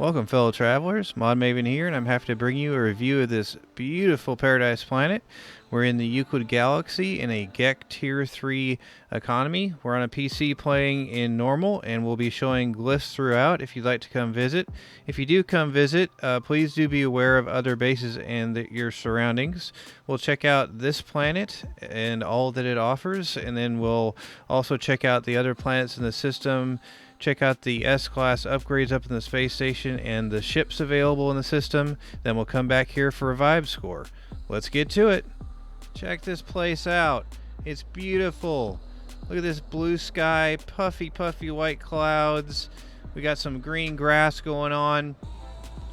Welcome, fellow travelers. Modmaven here, and I'm happy to bring you a review of this beautiful paradise planet. We're in the Euclid Galaxy in a GEC Tier 3 economy. We're on a PC playing in normal, and we'll be showing glyphs throughout if you'd like to come visit. If you do come visit, please do be aware of other bases and your surroundings. We'll check out this planet and all that it offers, and then we'll also check out the other planets in the system. Check out the S-Class upgrades up in the space station and the ships available in the system. Then we'll come back here for a vibe score. Let's get to it. Check this place out. It's beautiful. Look at this blue sky, puffy white clouds. We got some green grass going on.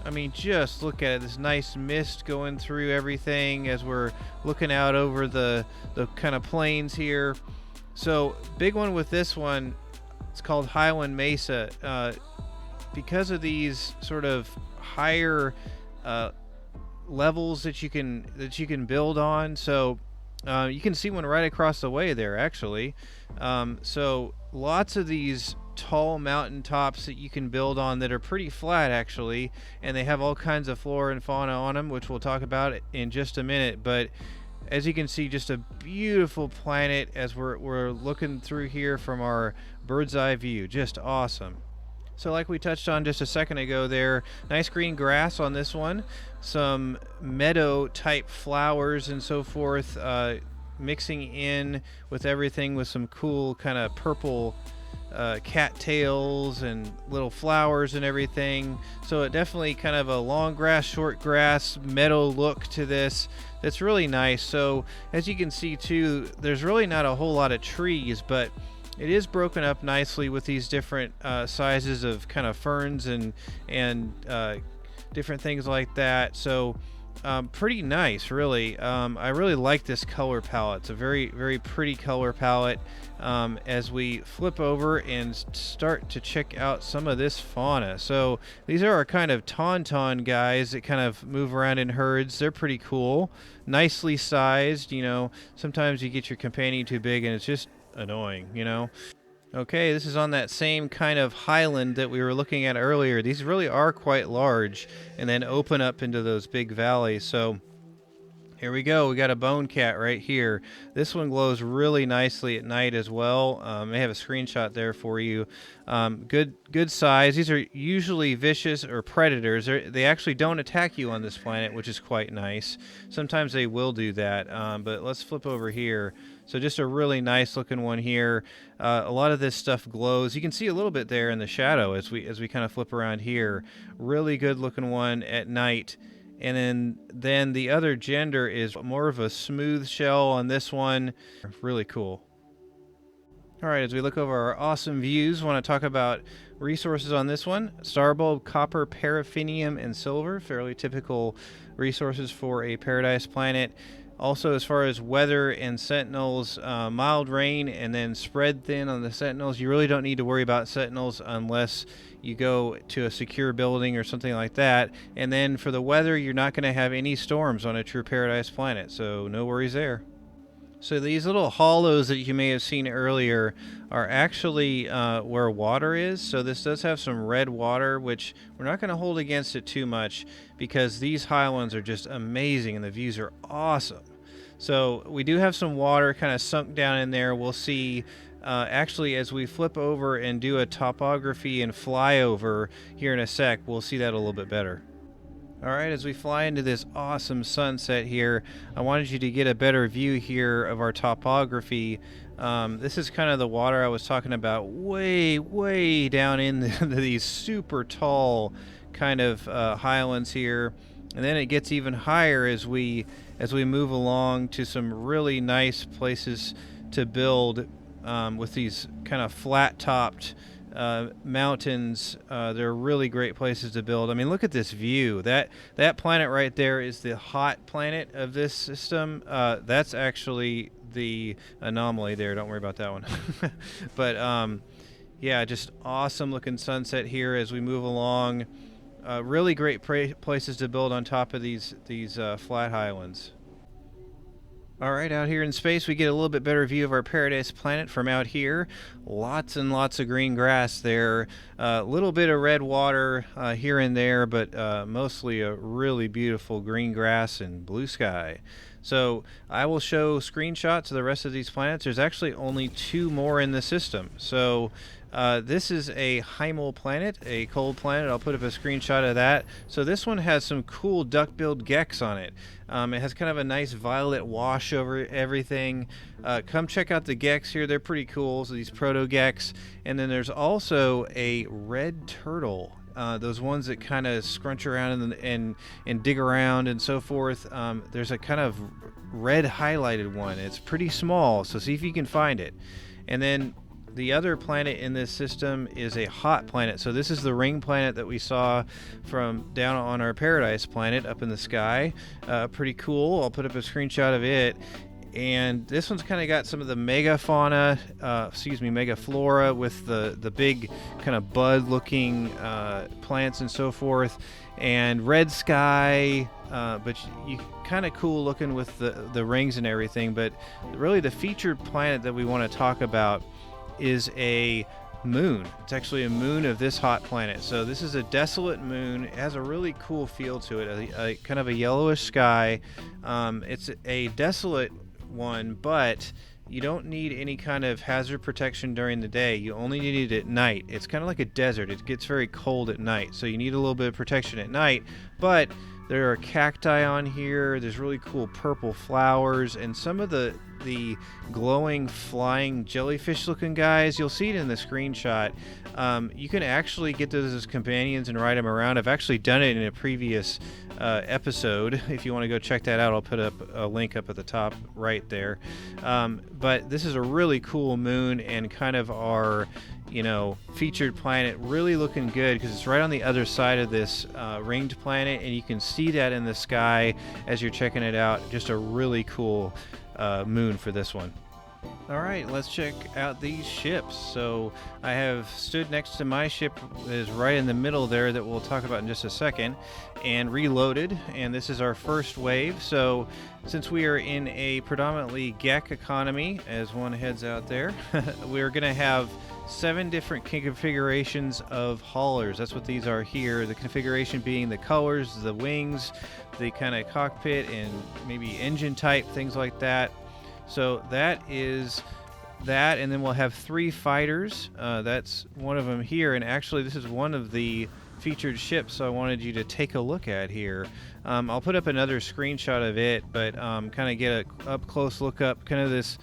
I mean, just look at it. This nice mist going through everything as we're looking out over the kind of plains here. So, big one with this one. It's called Highland Mesa because of these sort of higher levels that you can build on. So you can see one right across the way there, actually. So lots of these tall mountain tops that you can build on that are pretty flat, actually, and they have all kinds of flora and fauna on them, which we'll talk about in just a minute. But as you can see, just a beautiful planet as we're looking through here from our bird's eye view. Just awesome. So like we touched on just a second ago there, nice green grass on this one, some meadow type flowers and so forth, mixing in with everything with some cool kind of purple cattails and little flowers and everything. So it definitely kind of a long grass, short grass, meadow look to this. That's really nice. So as you can see too, there's really not a whole lot of trees, but it is broken up nicely with these different sizes of kind of ferns and different things like that. So pretty nice, really. I really like this color palette. It's a very pretty color palette. As we flip over and start to check out some of this fauna. So these are our kind of tauntaun guys that kind of move around in herds. They're pretty cool, nicely sized. You know, sometimes you get your companion too big and it's just annoying, you know. Okay, this is on that same kind of highland that we were looking at earlier. These really are quite large and then open up into those big valleys. So here we go. We got a bone cat right here. This one glows really nicely at night as well. I have a screenshot there for you. Good size. These are usually vicious or predators. They actually don't attack you on this planet, which is quite nice. Sometimes they will do that, but let's flip over here. So just a really nice looking one here. A lot of this stuff glows. You can see a little bit there in the shadow as we kind of flip around here. Really good looking one at night. And then the other gender is more of a smooth shell on this one. Really cool. All right, as we look over our awesome views, I want to talk about resources on this one. Starbulb, copper, paraffinium, and silver. Fairly typical resources for a paradise planet. Also, as far as weather and sentinels, mild rain and then spread thin on the sentinels. You really don't need to worry about sentinels unless you go to a secure building or something like that. And then for the weather, you're not going to have any storms on a true paradise planet, so no worries there. So these little hollows that you may have seen earlier are actually where water is. So this does have some red water, which we're not going to hold against it too much because these highlands are just amazing and the views are awesome. So we do have some water kind of sunk down in there. We'll see actually as we flip over and do a topography and flyover here in a sec, we'll see that a little bit better. Alright, as we fly into this awesome sunset here, I wanted you to get a better view here of our topography. This is kind of the water I was talking about way down in these super tall kind of highlands here. And then it gets even higher as we move along to some really nice places to build with these kind of flat-topped mountains. They're really great places to build. I mean, look at this view. That planet right there is the hot planet of this system. That's actually the anomaly there. Don't worry about that one. But yeah, just awesome looking sunset here as we move along. Really great places to build on top of these flat highlands. All right, out here in space, we get a little bit better view of our paradise planet from out here. Lots and lots of green grass there. A little bit of red water here and there, but mostly a really beautiful green grass and blue sky. So I will show screenshots of the rest of these planets. There's actually only 2 more in the system. So this is a Highland planet, a cold planet. I'll put up a screenshot of that. So this one has some cool duck-billed gecks on it. It has kind of a nice violet wash over everything. Come check out the gecks here. They're pretty cool. So these proto-gecks. And then there's also a red turtle. Those ones that kind of scrunch around and dig around and so forth. There's a kind of red highlighted one. It's pretty small, so see if you can find it. And then the other planet in this system is a hot planet. So this is the ring planet that we saw from down on our paradise planet up in the sky. Pretty cool. I'll put up a screenshot of it. And this one's kind of got some of the mega Fauna, mega Flora with the big kind of bud-looking plants and so forth, and red sky, but you kind of cool looking with the rings and everything. But really, the featured planet that we want to talk about is a moon. It's actually a moon of this hot planet. So this is a desolate moon. It has a really cool feel to it, a kind of a yellowish sky. It's a desolate one, but you don't need any kind of hazard protection during the day. You only need it at night. It's kind of like a desert. It gets very cold at night, so you need a little bit of protection at night. But there are cacti on here. There's really cool purple flowers, and some of the glowing flying jellyfish looking guys, you'll see it in the screenshot. You can actually get those as companions and ride them around. I've actually done it in a previous episode. If you want to go check that out, I'll put up a link up at the top right there. But this is a really cool moon and kind of our featured planet. Really looking good because it's right on the other side of this ringed planet, and you can see that in the sky as you're checking it out. Just a really cool moon for this one. All right, let's check out these ships. So I have stood next to my ship that is right in the middle there that we'll talk about in just a second, and reloaded, and this is our first wave. So since we are in a predominantly GEC economy, as one heads out there, we're going to have 7 different configurations of haulers. That's what these are here. The configuration being the colors, the wings, the kind of cockpit, and maybe engine type, things like that. So that is that, and then we'll have 3 fighters. That's one of them here, and actually this is one of the featured ships, so I wanted you to take a look at here. I'll put up another screenshot of it, but kind of get a up close look up, kind of this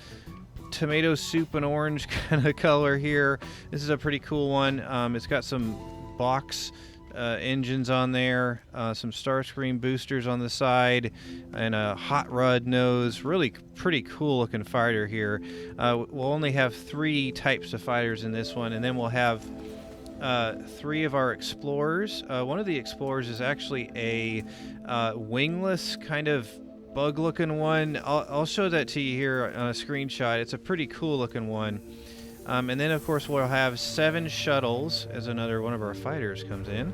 tomato soup and orange kind of color here. This is a pretty cool one. It's got some box engines on there, some Starscream boosters on the side, and a hot rod nose. Really pretty cool looking fighter here. We'll only have 3 types of fighters in this one, and then we'll have 3 of our explorers. One of the explorers is actually a wingless kind of bug looking one. I'll show that to you here on a screenshot. It's a pretty cool looking one. And then, of course, we'll have 7 shuttles as another one of our fighters comes in.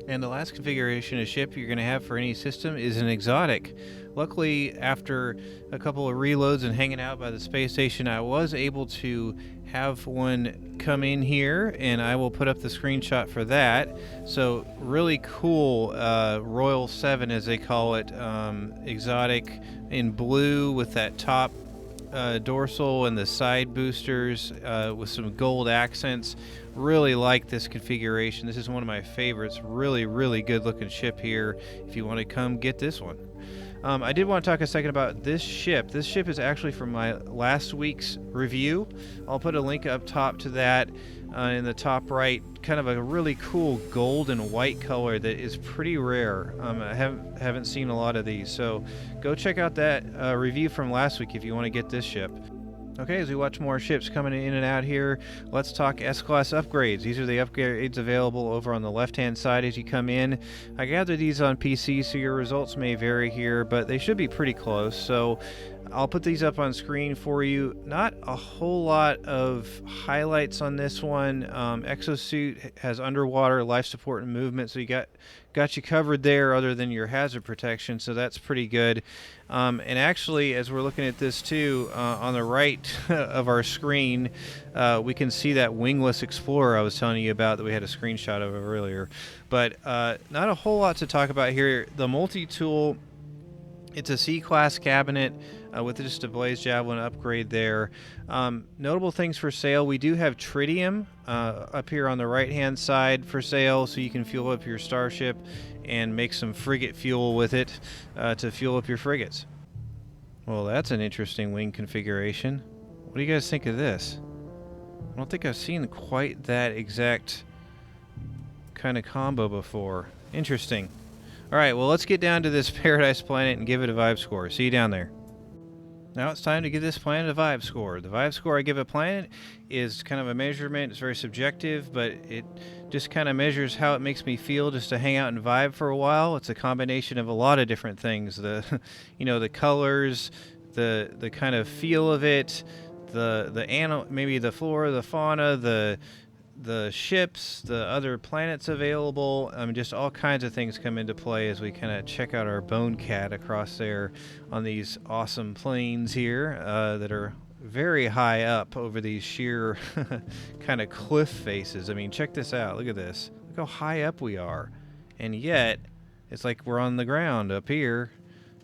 And the last configuration of ship you're going to have for any system is an exotic. Luckily, after a couple of reloads and hanging out by the space station, I was able to have one come in here, and I will put up the screenshot for that. So really cool Royal 7, as they call it, exotic in blue with that top dorsal and the side boosters with some gold accents. Really like this configuration. This is one of my favorites. Really, really good looking ship here. If you want to come get this one. I did want to talk a second about this ship. This ship is actually from my last week's review. I'll put a link up top to that in the top right. Kind of a really cool gold and white color that is pretty rare. I haven't seen a lot of these, so go check out that review from last week if you want to get this ship. Okay, as we watch more ships coming in and out here, let's talk S-Class upgrades. These are the upgrades available over on the left-hand side as you come in. I gather these on PC, so your results may vary here, but they should be pretty close. So I'll put these up on screen for you. Not a whole lot of highlights on this one. Exosuit has underwater life support and movement, so you got you covered there other than your hazard protection, so that's pretty good. And actually, as we're looking at this too, on the right of our screen, we can see that wingless explorer I was telling you about that we had a screenshot of earlier. But not a whole lot to talk about here. The multi-tool, it's a C-class cabinet with just a blaze javelin upgrade there. Notable things for sale: we do have tritium up here on the right-hand side for sale, so you can fuel up your starship and make some frigate fuel with it to fuel up your frigates. Well, that's an interesting wing configuration. What do you guys think of this? I don't think I've seen quite that exact kind of combo before. Interesting. Alright, well, let's get down to this paradise planet and give it a vibe score. See you down there. Now it's time to give this planet a vibe score. The vibe score I give a planet is kind of a measurement. It's very subjective, but it just kind of measures how it makes me feel just to hang out and vibe for a while. It's a combination of a lot of different things. The the colors, the kind of feel of it, maybe the flora, the fauna, the ships, the other planets available. Just all kinds of things come into play as we kind of check out our bone cat across there on these awesome plains here that are very high up over these sheer kind of cliff faces. I mean, check this out. Look at this. Look how high up we are. And yet, it's like we're on the ground up here.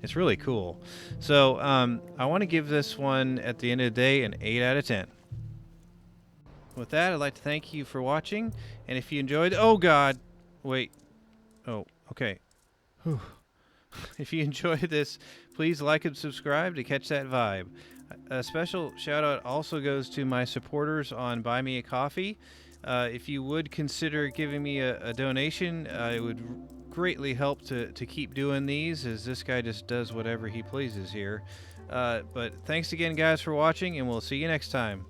It's really cool. So I want to give this one, at the end of the day, an 8 out of 10. With that, I'd like to thank you for watching, and if you enjoyed... Oh, God! Wait. Oh, okay. Whew. If you enjoyed this, please like and subscribe to catch that vibe. A special shout-out also goes to my supporters on Buy Me a Coffee. If you would consider giving me a donation, it would greatly help to keep doing these, as this guy just does whatever he pleases here. But thanks again, guys, for watching, and we'll see you next time.